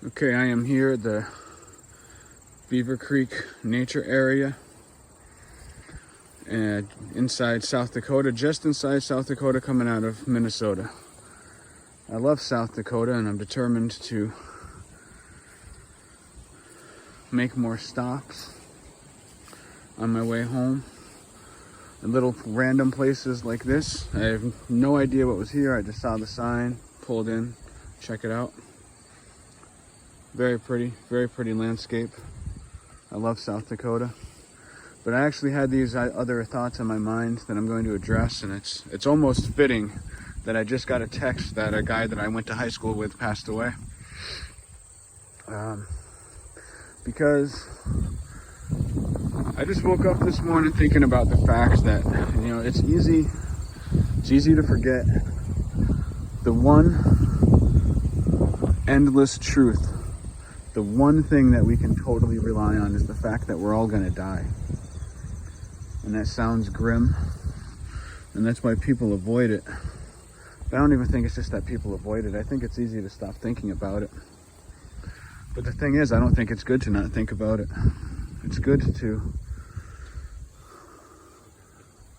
Okay, I am here at the Beaver Creek nature area and inside South Dakota, just inside South Dakota, coming out of Minnesota. I love South Dakota and I'm determined to make more stops on my way home in little random places like this. I have no idea what was here. I just saw the sign, pulled in, check it out. Very pretty landscape. I love South Dakota. But I actually had these other thoughts in my mind that I'm going to address, and it's almost fitting that I just got a text that a guy that I went to high school with passed away. Because I just woke up this morning thinking about the fact that, you know, it's easy to forget the one endless truth. The one thing that we can totally rely on is the fact that we're all gonna die. And that sounds grim, and that's why people avoid it. But I don't even think it's just that people avoid it. I think it's easy to stop thinking about it. But the thing is, I don't think it's good to not think about it. It's good to...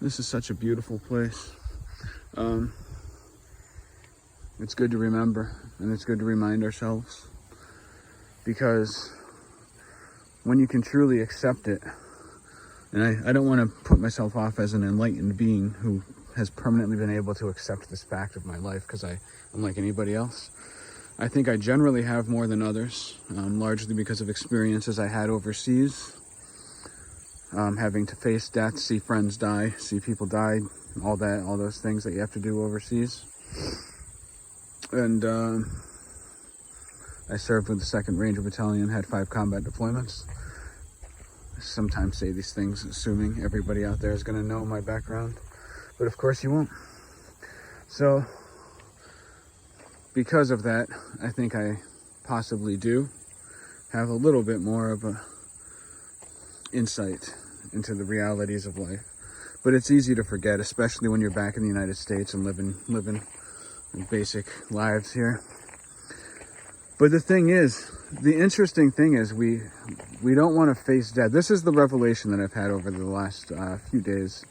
This is such a beautiful place. It's good to remember, and it's good to remind ourselves. Because when you can truly accept it, and I don't want to put myself off as an enlightened being who has permanently been able to accept this fact of my life, because I'm like anybody else. I think I generally have more than others, largely because of experiences I had overseas. Having to face death, see friends die, see people die, all those things that you have to do overseas. And I served with the 2nd Ranger Battalion, had 5 combat deployments. I sometimes say these things assuming everybody out there is going to know my background, but of course you won't. So, because of that, I think I possibly do have a little bit more of a insight into the realities of life. But it's easy to forget, especially when you're back in the United States and living basic lives here. But the thing is, the interesting thing is we don't want to face death. This is the revelation that I've had over the last few days.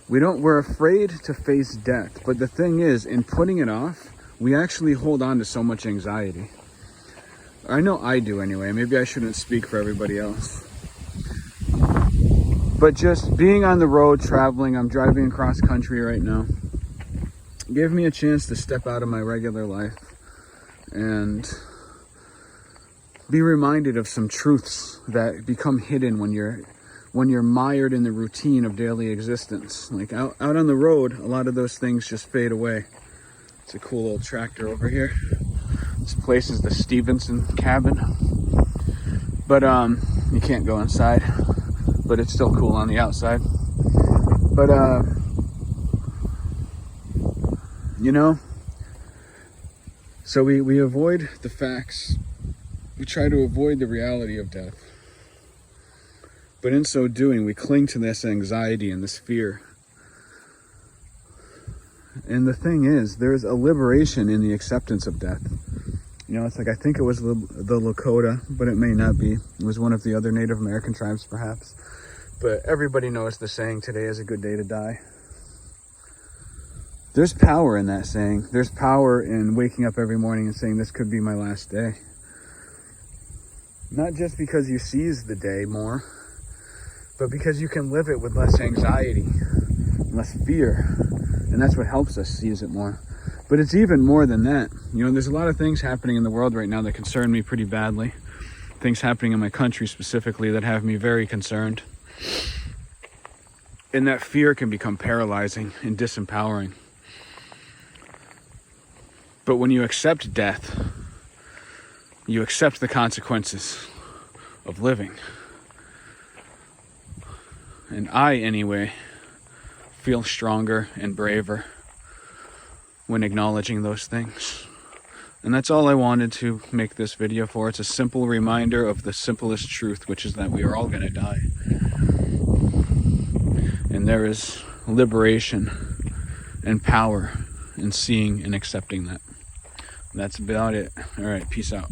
We're afraid to face death. But the thing is, in putting it off, we actually hold on to so much anxiety. I know I do anyway. Maybe I shouldn't speak for everybody else. But just being on the road, traveling, I'm driving across country right now, gave me a chance to step out of my regular life and be reminded of some truths that become hidden when you're mired in the routine of daily existence. Like out on the road, a lot of those things just fade away. It's a cool old tractor over here. This place is the Stevenson cabin, but you can't go inside, but it's still cool on the outside. But you know, so we avoid the facts. We try to avoid the reality of death. But in so doing, we cling to this anxiety and this fear. And the thing is, there's a liberation in the acceptance of death. You know, it's like, I think it was the Dakota, but it may not be. It was one of the other Native American tribes, perhaps. But everybody knows the saying, today is a good day to die. There's power in that saying. There's power in waking up every morning and saying, this could be my last day. Not just because you seize the day more, but because you can live it with less anxiety, less fear. And that's what helps us seize it more. But it's even more than that. You know, there's a lot of things happening in the world right now that concern me pretty badly. Things happening in my country specifically that have me very concerned. And that fear can become paralyzing and disempowering. But when you accept death, you accept the consequences of living. And I, anyway, feel stronger and braver when acknowledging those things. And that's all I wanted to make this video for. It's a simple reminder of the simplest truth, which is that we are all going to die. And there is liberation and power in seeing and accepting that. That's about it. All right, peace out.